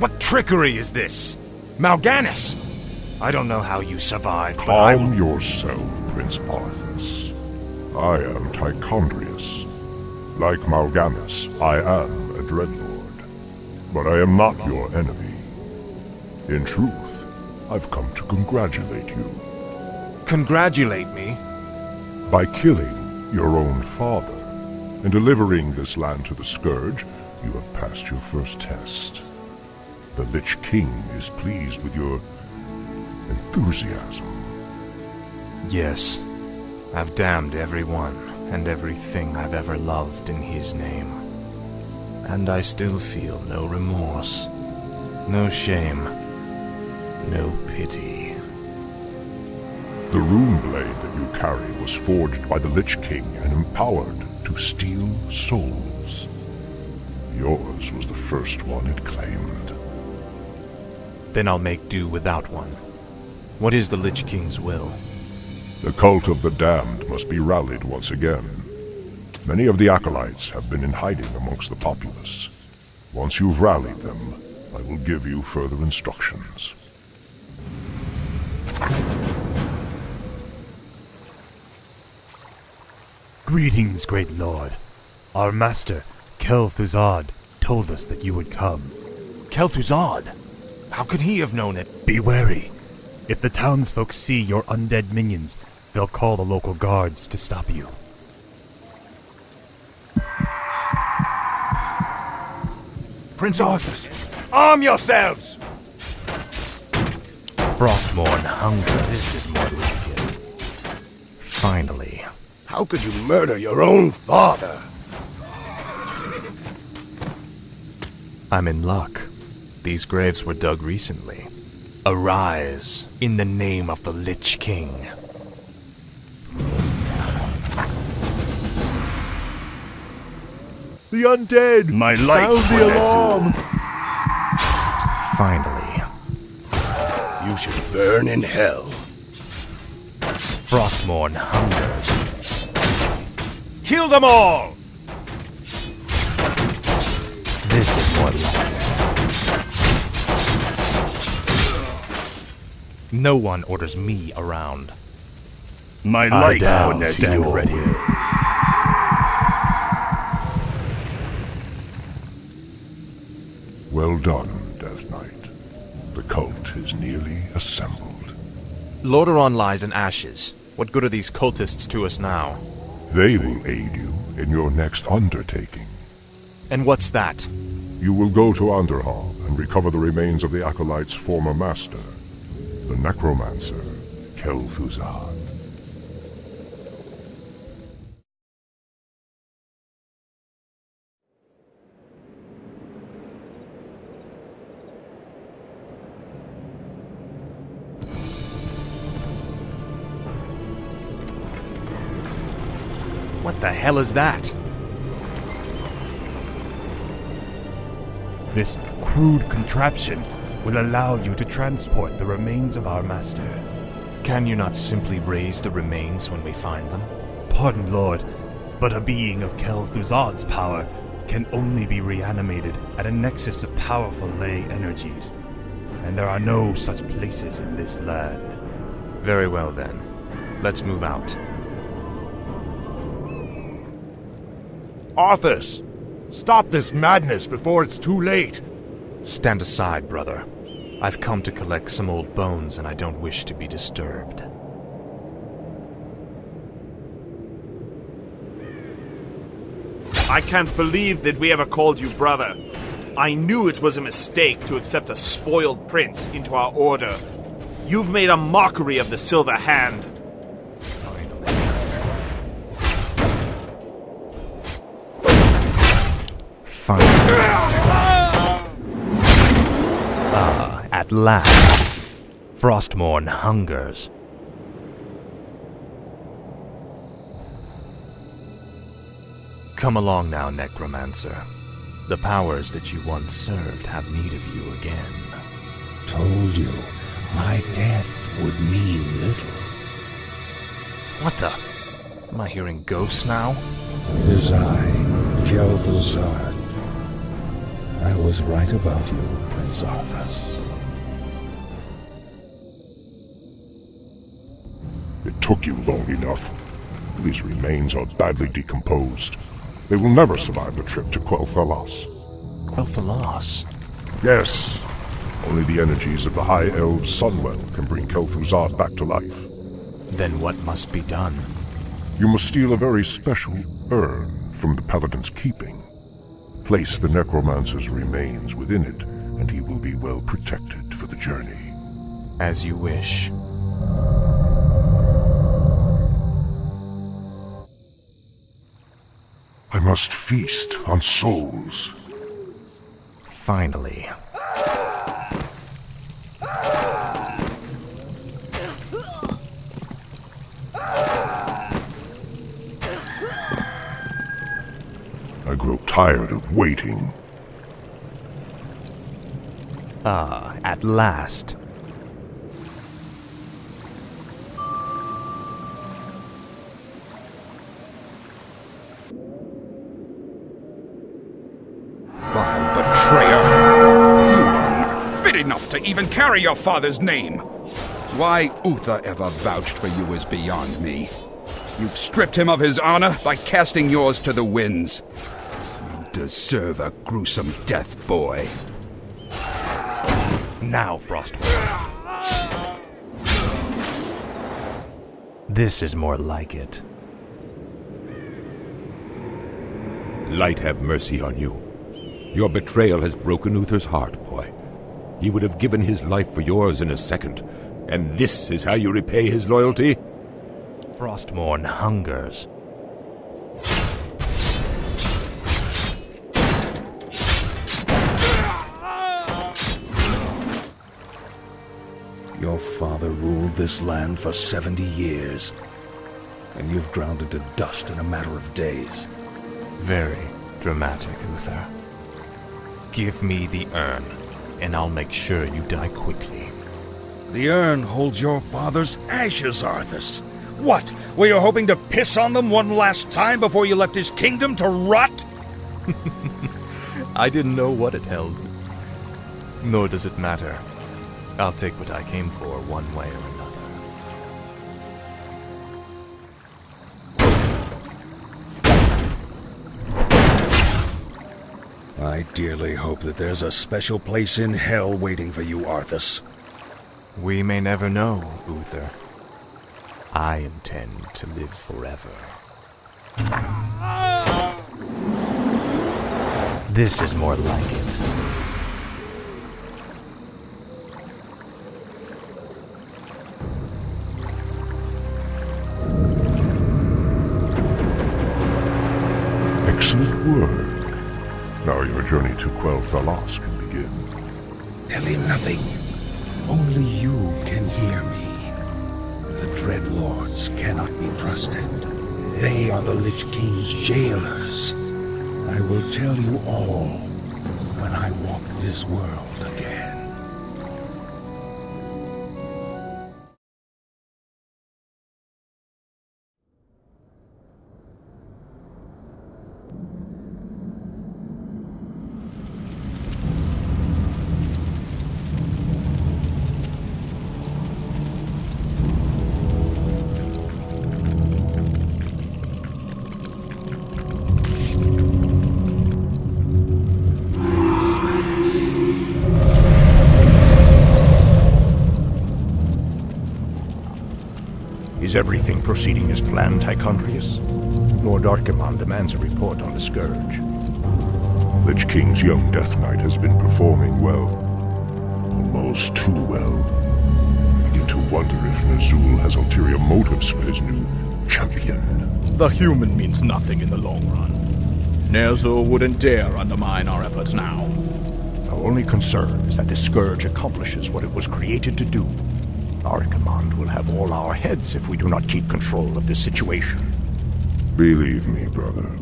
What trickery is this? Mal'Ganis! I don't know how you survived, but Calm yourself, Prince Arthas. I am Tichondrius. Like Mal'Ganis, I am a Dreadlord. But I am not your enemy. In truth, I've come to congratulate you. Congratulate me? By killing your own father and delivering this land to the Scourge, you have passed your first test. The Lich King is pleased with your enthusiasm. Yes. I've damned everyone and everything I've ever loved in his name. And I still feel no remorse, no shame, no pity. The rune blade that you carry was forged by the Lich King and empowered to steal souls. Yours was the first one it claimed. Then I'll make do without one. What is the Lich King's will? The cult of the damned must be rallied once again. Many of the acolytes have been in hiding amongst the populace. Once you've rallied them, I will give you further instructions. Greetings, great lord. Our master, Kel'Thuzad, told us that you would come. Kel'Thuzad? How could he have known it? Be wary. If the townsfolk see your undead minions, they'll call the local guards to stop you. Prince Arthas, arm yourselves! Frostmourne hunger. This is more like it. Finally. How could you murder your own father? I'm in luck. These graves were dug recently. Arise, in the name of the Lich King. The undead! My light Sound the alarm! Finally. You should burn in hell. Frostmourne hunger. Kill them all! This is more like it. No one orders me around. My I light down, will stand stand ready. ready. Well done, Death Knight. The cult is nearly assembled. Lordaeron lies in ashes. What good are these cultists to us now? They will aid you in your next undertaking. And what's that? You will go to Underhall and recover the remains of the Acolyte's former master, the Necromancer, Kel'Thuzad. What the hell is that? This crude contraption will allow you to transport the remains of our master. Can you not simply raise the remains when we find them? Pardon, Lord, but a being of Kel'Thuzad's power can only be reanimated at a nexus of powerful ley energies, and there are no such places in this land. Very well then. Let's move out. Arthas! Stop this madness before it's too late! Stand aside, brother. I've come to collect some old bones and I don't wish to be disturbed. I can't believe that we ever called you brother. I knew it was a mistake to accept a spoiled prince into our order. You've made a mockery of the Silver Hand. Finally. Ah, at last. Frostmourne hungers. Come along now, Necromancer. The powers that you once served have need of you again. Told you, my death would mean little. What the? Am I hearing ghosts now? It is I, Kel'Thuzad. I was right about you, Prince Arthas. It took you long enough. These remains are badly decomposed. They will never survive the trip to Quel'Thalas. Quel'Thalas? Yes. Only the energies of the High Elves' Sunwell can bring Kel'Thuzad back to life. Then what must be done? You must steal a very special urn from the Paladin's keeping. Place the Necromancer's remains within it, and he will be well protected for the journey. As you wish. I must feast on souls. Finally. I grow tired of waiting. Ah, at last. Vile betrayer! You are not fit enough to even carry your father's name! Why Uther ever vouched for you is beyond me. You've stripped him of his honor by casting yours to the winds. You deserve a gruesome death, boy. Now, Frostborn. This is more like it. Light have mercy on you. Your betrayal has broken Uther's heart, boy. He would have given his life for yours in a second. And this is how you repay his loyalty? Frostmourne hungers. Your father ruled this land for 70 years, and you've ground it to dust in a matter of days. Very dramatic, Uther. Give me the urn, and I'll make sure you die quickly. The urn holds your father's ashes, Arthas. What? Were you hoping to piss on them one last time before you left his kingdom to rot? I didn't know what it held. Nor does it matter. I'll take what I came for one way or another. I dearly hope that there's a special place in hell waiting for you, Arthas. We may never know, Uther. I intend to live forever. This is more like it. Excellent work. Now your journey to Quel'Thalas can begin. Tell him nothing. Only you can hear me. The Dreadlords cannot be trusted. They are the Lich King's jailers. I will tell you all when I walk this world again. Is everything proceeding as planned, Tychondrius? Lord Archimonde demands a report on the Scourge. Lich King's young Death Knight has been performing well. Almost too well. I begin to wonder if Ner'zhul has ulterior motives for his new champion. The human means nothing in the long run. Ner'zhul wouldn't dare undermine our efforts now. Our only concern is that the Scourge accomplishes what it was created to do. Archimonde will have all our heads if we do not keep control of this situation. Believe me, brother.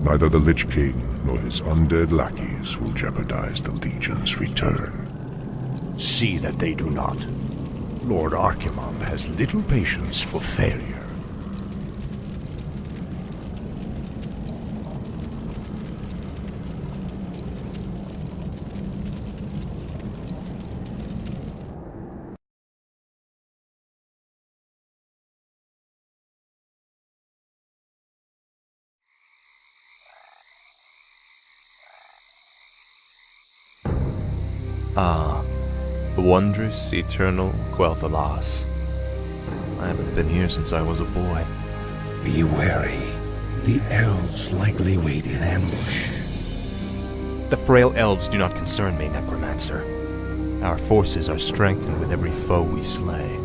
Neither the Lich King nor his undead lackeys will jeopardize the Legion's return. See that they do not. Lord Archimonde has little patience for failure. Ah, the wondrous, eternal Quel'Thalas. I haven't been here since I was a boy. Be wary. The elves likely wait in ambush. The frail elves do not concern me, Necromancer. Our forces are strengthened with every foe we slay.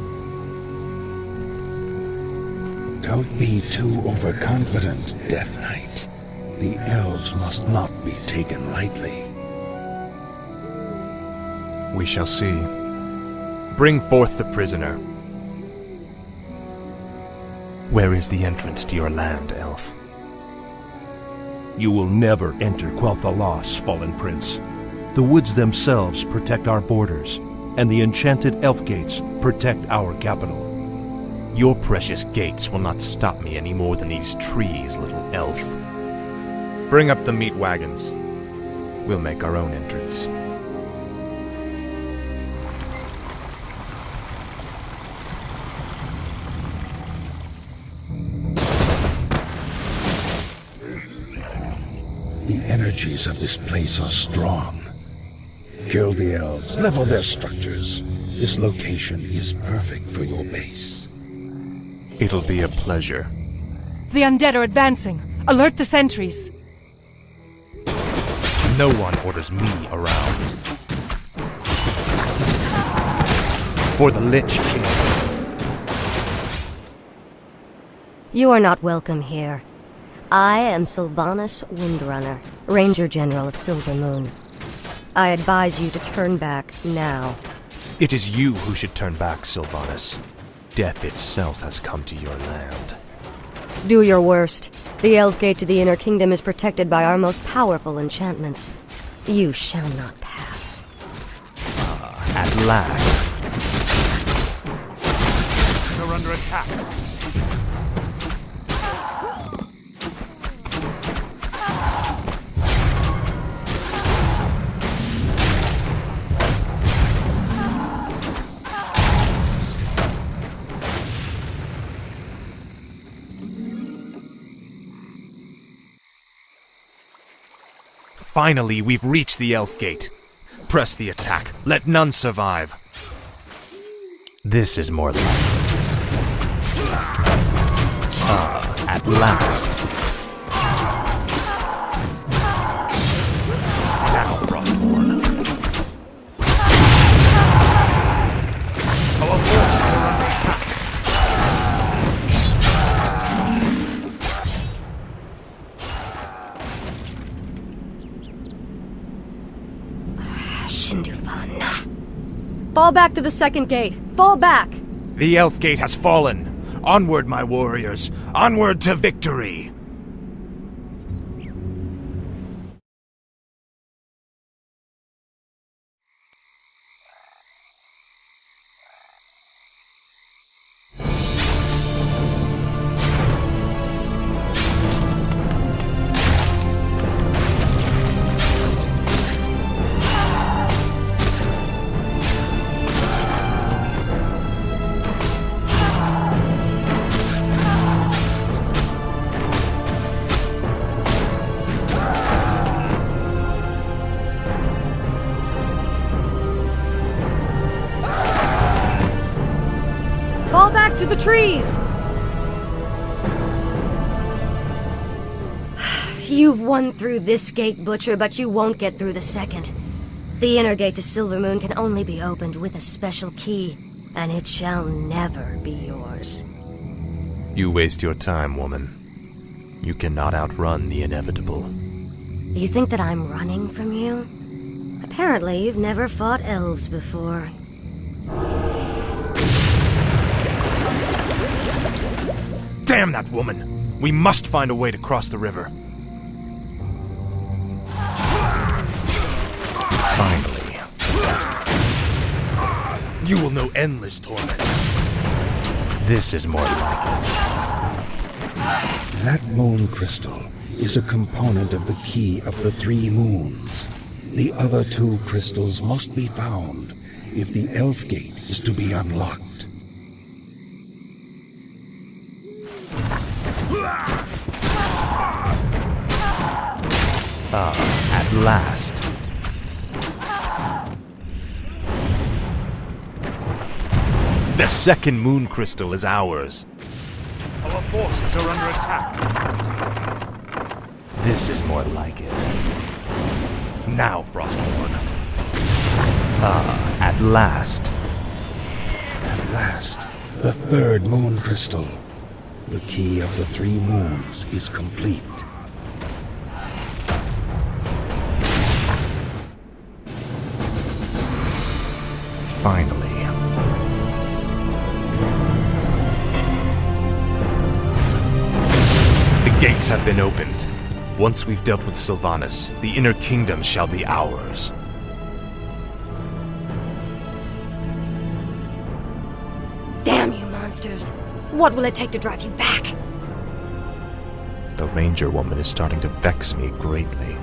Don't be too overconfident, Death Knight. The elves must not be taken lightly. We shall see. Bring forth the prisoner. Where is the entrance to your land, elf? You will never enter Quel'Thalas, Fallen Prince. The woods themselves protect our borders, and the enchanted elf gates protect our capital. Your precious gates will not stop me any more than these trees, little elf. Bring up the meat wagons. We'll make our own entrance. The energies of this place are strong. Kill the elves, level their structures. This location is perfect for your base. It'll be a pleasure. The undead are advancing. Alert the sentries. No one orders me around. For the Lich King. You are not welcome here. I am Sylvanas Windrunner, Ranger General of Silver Moon. I advise you to turn back now. It is you who should turn back, Sylvanas. Death itself has come to your land. Do your worst. The Elf Gate to the Inner Kingdom is protected by our most powerful enchantments. You shall not pass. At last. They're under attack. Finally, we've reached the Elf Gate. Press the attack. Let none survive. This is more like it. At last. Now, Frostborn. Our forces are under attack. Fall back to the second gate. Fall back! The Elf Gate has fallen. Onward, my warriors. Onward to victory. Fall back to the trees! You've won through this gate, Butcher, but you won't get through the second. The inner gate to Silvermoon can only be opened with a special key, and it shall never be yours. You waste your time, woman. You cannot outrun the inevitable. You think that I'm running from you? Apparently, you've never fought elves before. Damn that woman! We must find a way to cross the river. Finally. You will know endless torment. This is more like it. That moon crystal is a component of the key of the 3 moons. The other 2 crystals must be found if the Elf Gate is to be unlocked. At last. The second moon crystal is ours. Our forces are under attack. This is more like it. Now, Frostborn. Ah, at last. At last, the third moon crystal. The key of the three moons is complete. Finally. The gates have been opened. Once we've dealt with Sylvanas, the inner kingdom shall be ours. Damn you monsters! What will it take to drive you back? The Ranger woman is starting to vex me greatly.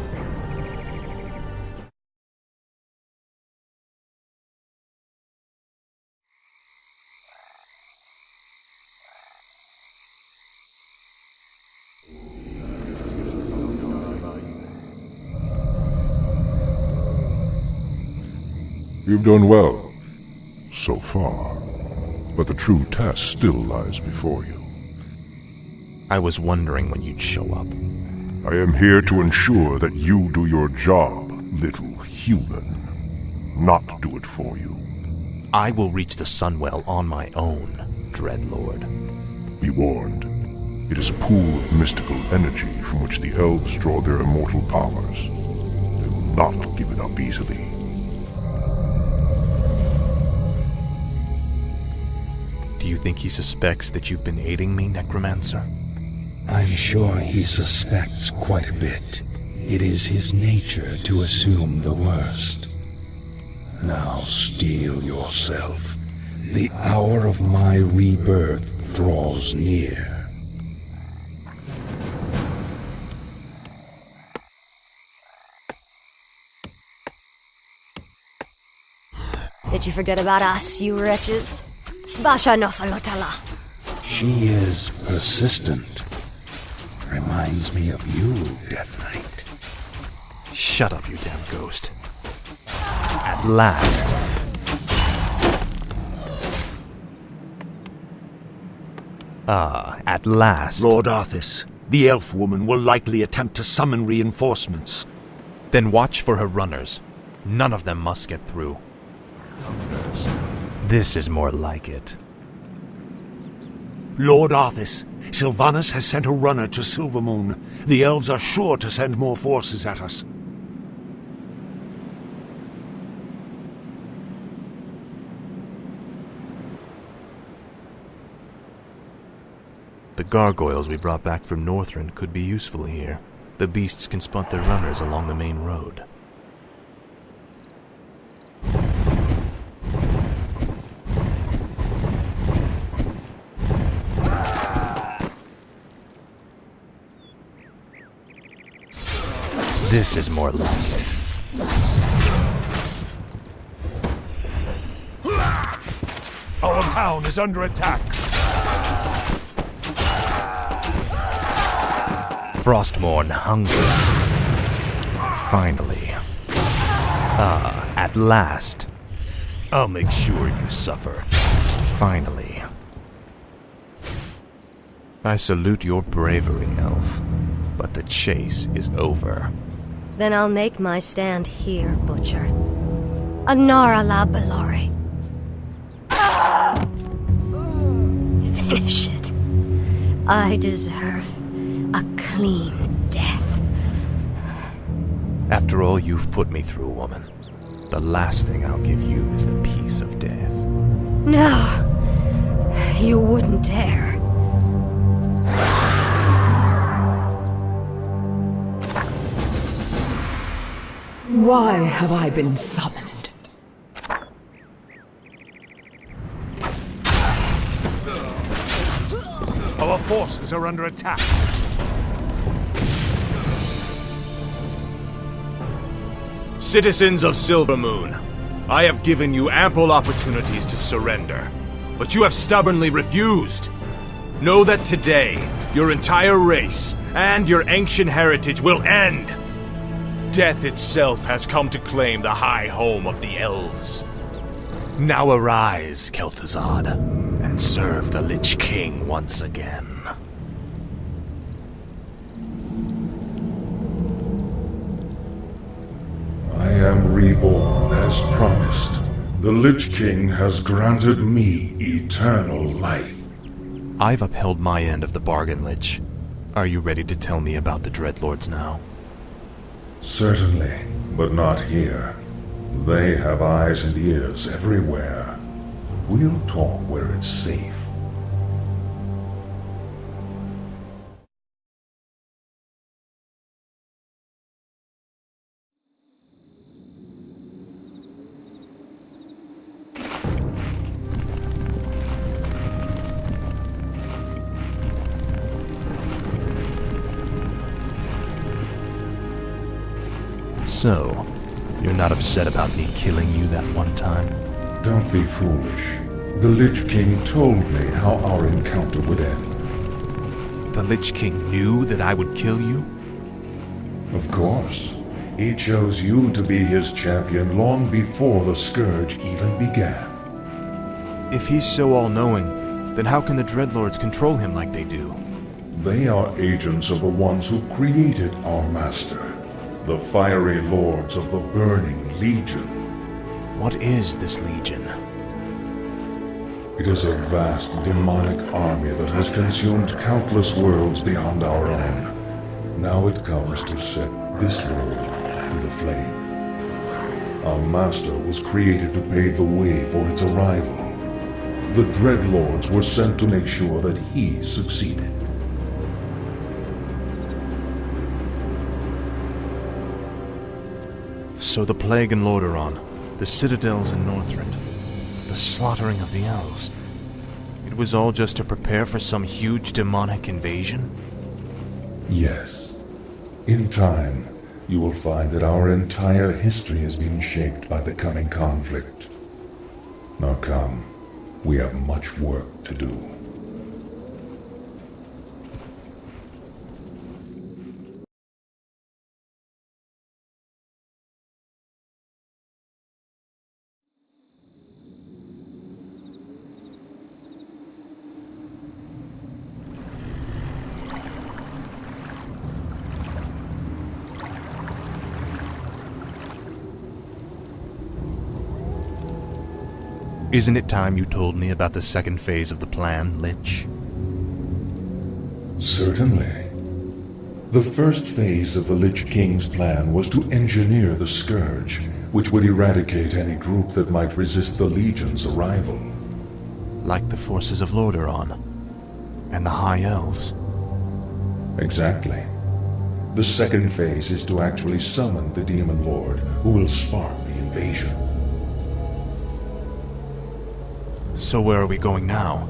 You've done well, so far. But the true test still lies before you. I was wondering when you'd show up. I am here to ensure that you do your job, little human. Not do it for you. I will reach the Sunwell on my own, Dreadlord. Be warned. It is a pool of mystical energy from which the elves draw their immortal powers. They will not give it up easily. Do you think he suspects that you've been aiding me, Necromancer? I'm sure he suspects quite a bit. It is his nature to assume the worst. Now steel yourself. The hour of my rebirth draws near. Did you forget about us, you wretches? Basha Nofalotala. She is persistent. Reminds me of you, Death Knight. Shut up, you damn ghost. At last. Ah, at last. Lord Arthas, the elf woman will likely attempt to summon reinforcements. Then watch for her runners. None of them must get through. This is more like it. Lord Arthas, Sylvanas has sent a runner to Silvermoon. The elves are sure to send more forces at us. The gargoyles we brought back from Northrend could be useful here. The beasts can spot their runners along the main road. This is more like it. Our town is under attack. Frostmourne hungers. Finally. Ah, at last. I'll make sure you suffer. Finally. I salute your bravery, Elf. But the chase is over. Then I'll make my stand here, Butcher. Anara la Belori. Finish it. I deserve a clean death. After all you've put me through, woman, the last thing I'll give you is the peace of death. No, you wouldn't dare. Why have I been summoned? Our forces are under attack. Citizens of Silvermoon, I have given you ample opportunities to surrender, but you have stubbornly refused. Know that today, your entire race and your ancient heritage will end. Death itself has come to claim the high home of the elves. Now arise, Kel'Thuzad, and serve the Lich King once again. I am reborn as promised. The Lich King has granted me eternal life. I've upheld my end of the bargain, Lich. Are you ready to tell me about the Dreadlords now? Certainly, but not here. They have eyes and ears everywhere. We'll talk where it's safe. So, you're not upset about me killing you that one time? Don't be foolish. The Lich King told me how our encounter would end. The Lich King knew that I would kill you? Of course. He chose you to be his champion long before the Scourge even began. If he's so all-knowing, then how can the Dreadlords control him like they do? They are agents of the ones who created our master. The fiery lords of the Burning Legion. What is this Legion? It is a vast demonic army that has consumed countless worlds beyond our own. Now it comes to set this world to the flame. Our master was created to pave the way for its arrival. The Dreadlords were sent to make sure that he succeeded. So the Plague in Lordaeron, the Citadels in Northrend, the slaughtering of the elves. It was all just to prepare for some huge demonic invasion? Yes. In time, you will find that our entire history has been shaped by the coming conflict. Now come, we have much work to do. Isn't it time you told me about the second phase of the plan, Lich? Certainly. The first phase of the Lich King's plan was to engineer the Scourge, which would eradicate any group that might resist the Legion's arrival. Like the forces of Lordaeron and the High Elves? Exactly. The second phase is to actually summon the Demon Lord, who will spark the invasion. So where are we going now?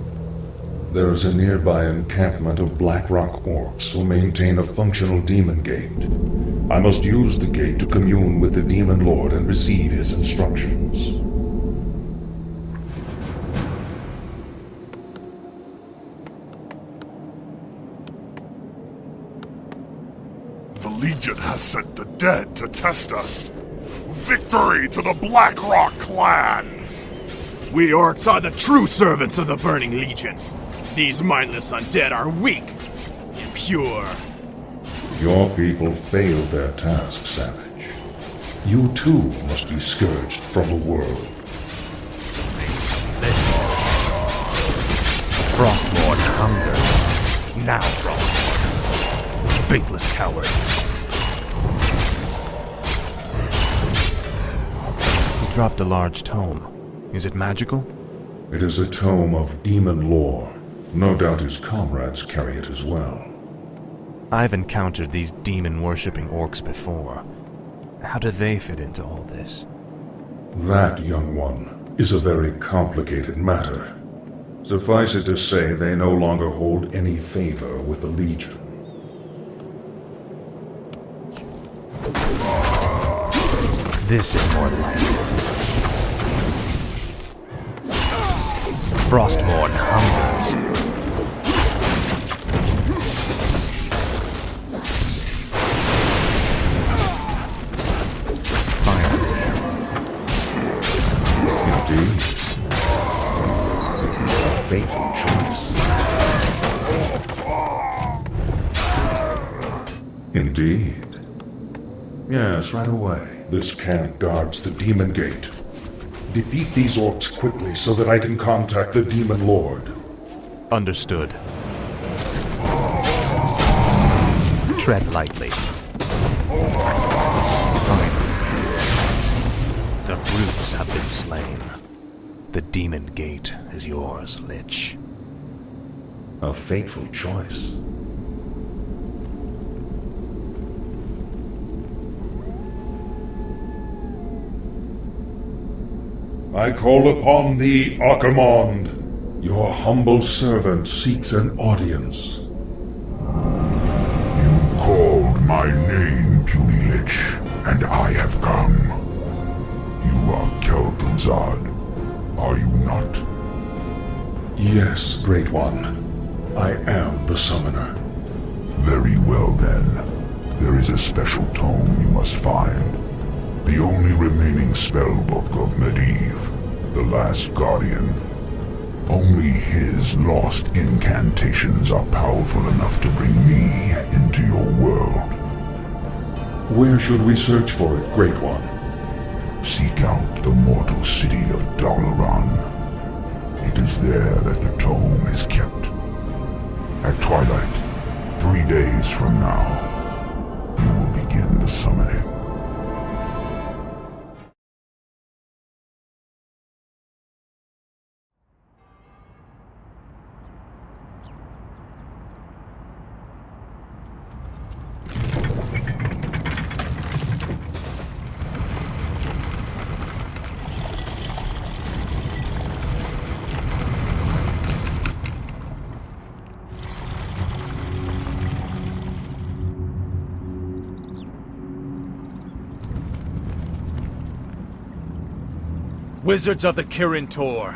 There is a nearby encampment of Blackrock orcs who maintain a functional demon gate. I must use the gate to commune with the Demon Lord and receive his instructions. The Legion has sent the dead to test us. Victory to the Blackrock clan! We orcs are the true servants of the Burning Legion. These mindless undead are weak, impure. Your people failed their task, Savage. You too must be scourged from the world. Frostmourne hunger. Now, Frostmourne. Faithless coward. He dropped a large tome. Is it magical? It is a tome of demon lore. No doubt his comrades carry it as well. I've encountered these demon-worshipping orcs before. How do they fit into all this? That, young one, is a very complicated matter. Suffice it to say, they no longer hold any favor with the Legion. This is more like it. Frostmourne hungers. Indeed. fateful choice. Indeed. Yes, right away. This camp guards the Demon Gate. Defeat these orcs quickly so that I can contact the Demon Lord. Understood. Tread lightly. The brutes have been slain. The Demon Gate is yours, Lich. A fateful choice. I call upon thee, Archimonde. Your humble servant seeks an audience. You called my name, puny Lich, and I have come. You are Kel'Thuzad, are you not? Yes, Great One. I am the summoner. Very well then. There is a special tome you must find. The only remaining spellbook of Medivh, the Last Guardian. Only his lost incantations are powerful enough to bring me into your world. Where should we search for it, Great One? Seek out the mortal city of Dalaran. It is there that the tome is kept. At twilight, 3 days from now, you will begin the summoning. Wizards of the Kirin Tor,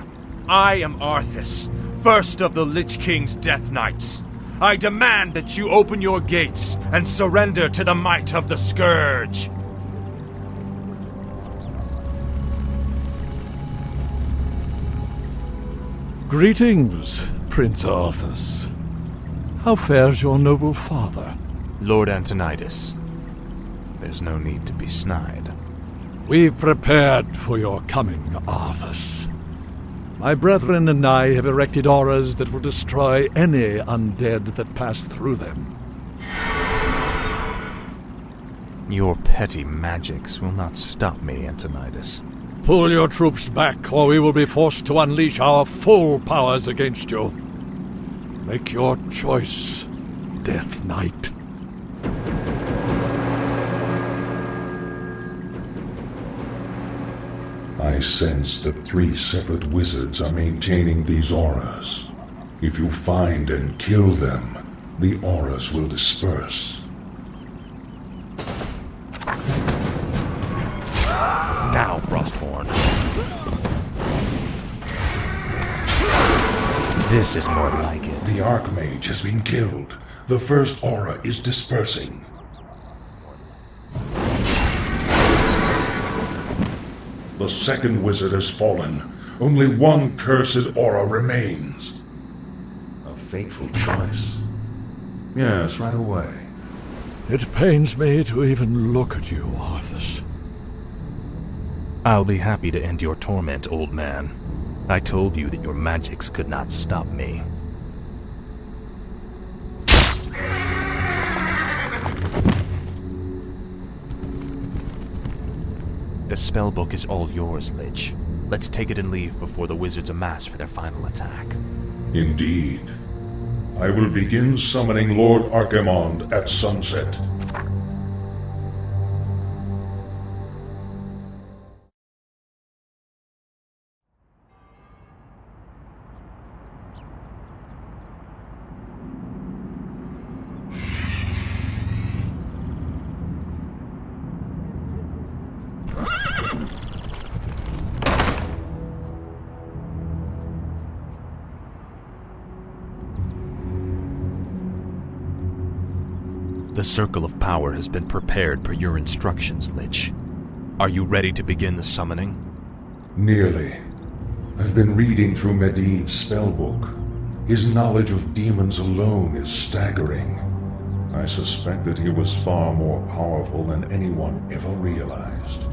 I am Arthas, first of the Lich King's Death Knights. I demand that you open your gates and surrender to the might of the Scourge. Greetings, Prince Arthas. How fares your noble father? Lord Antonidas. There's no need to be snide. We've prepared for your coming, Arthas. My brethren and I have erected auras that will destroy any undead that pass through them. Your petty magics will not stop me, Antonidas. Pull your troops back, or we will be forced to unleash our full powers against you. Make your choice, Death Knight. I sense that 3 separate wizards are maintaining these auras. If you find and kill them, the auras will disperse. Now, Frosthorn. This is more like it. The Archmage has been killed. The first aura is dispersing. The second wizard has fallen. Only one cursed aura remains. A fateful choice. Yes, right away. It pains me to even look at you, Arthas. I'll be happy to end your torment, old man. I told you that your magics could not stop me. The spellbook is all yours, Lich. Let's take it and leave before the wizards amass for their final attack. Indeed. I will begin summoning Lord Archimonde at sunset. The Circle of Power has been prepared per your instructions, Lich. Are you ready to begin the summoning? Nearly. I've been reading through Medivh's spellbook. His knowledge of demons alone is staggering. I suspect that he was far more powerful than anyone ever realized.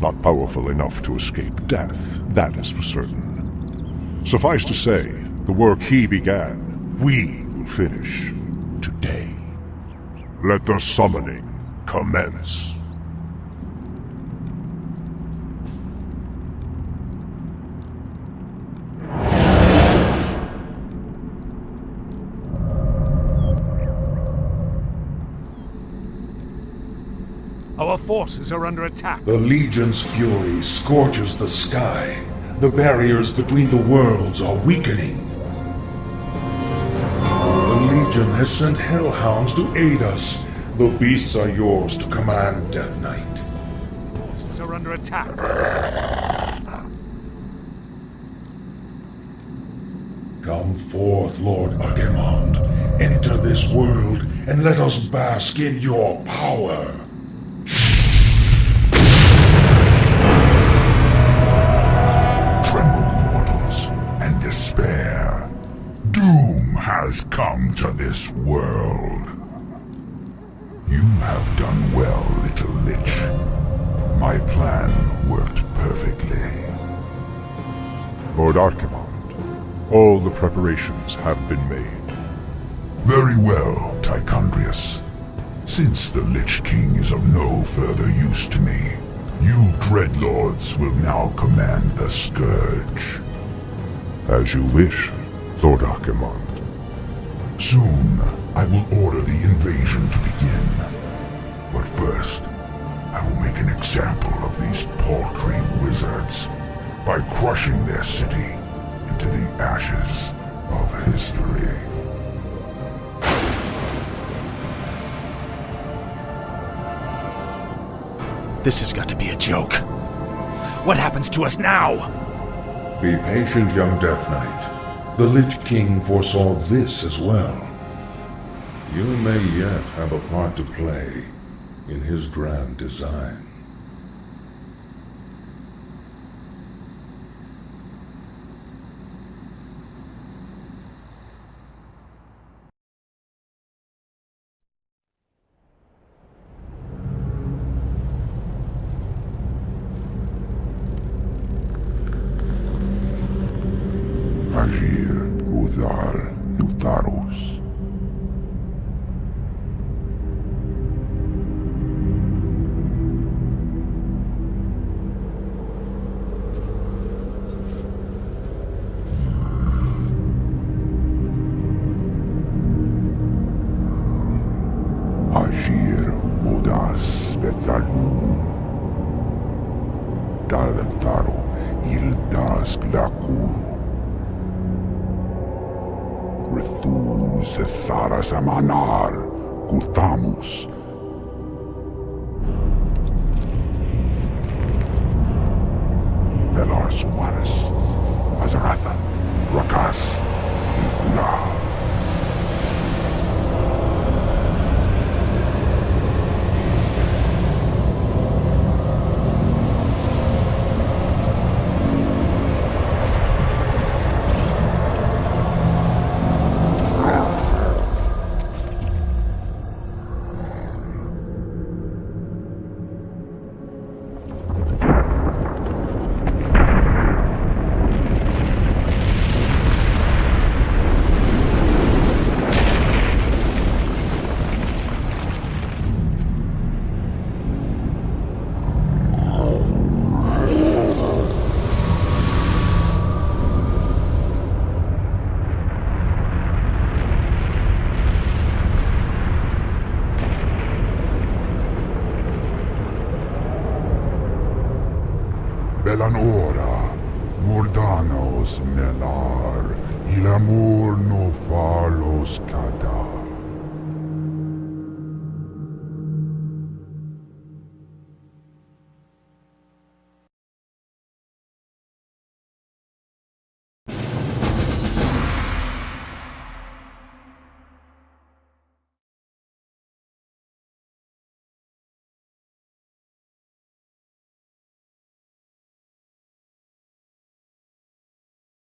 Not powerful enough to escape death, that is for certain. Suffice to say, the work he began, we will finish today. Let the summoning commence. Our forces are under attack. The Legion's fury scorches the sky. The barriers between the worlds are weakening. The Legion has sent hellhounds to aid us. The beasts are yours to command, Death Knight. Forces are under attack. Come forth, Lord Archimonde. Enter this world and let us bask in your power. And despair. Doom has come to this world. You have done well, little Lich. My plan worked perfectly. Lord Archimonde, all the preparations have been made. Very well, Tichondrius. Since the Lich King is of no further use to me, you Dreadlords will now command the Scourge. As you wish, Lord Archimonde. Soon, I will order the invasion to begin. But first, I will make an example of these paltry wizards by crushing their city into the ashes of history. This has got to be a joke. What happens to us now? Be patient, young Death Knight. The Lich King foresaw this as well. You may yet have a part to play in his grand design. Agir Udal Nutarus. Agir Udas Betalu. Daltaro Ildas Glaku. Retum Sethara Samanar Kurtamus. Belar Sumaris Azaratha Rakas Ilkula. Belanora, Mordanos Melar, il amor no falos cada.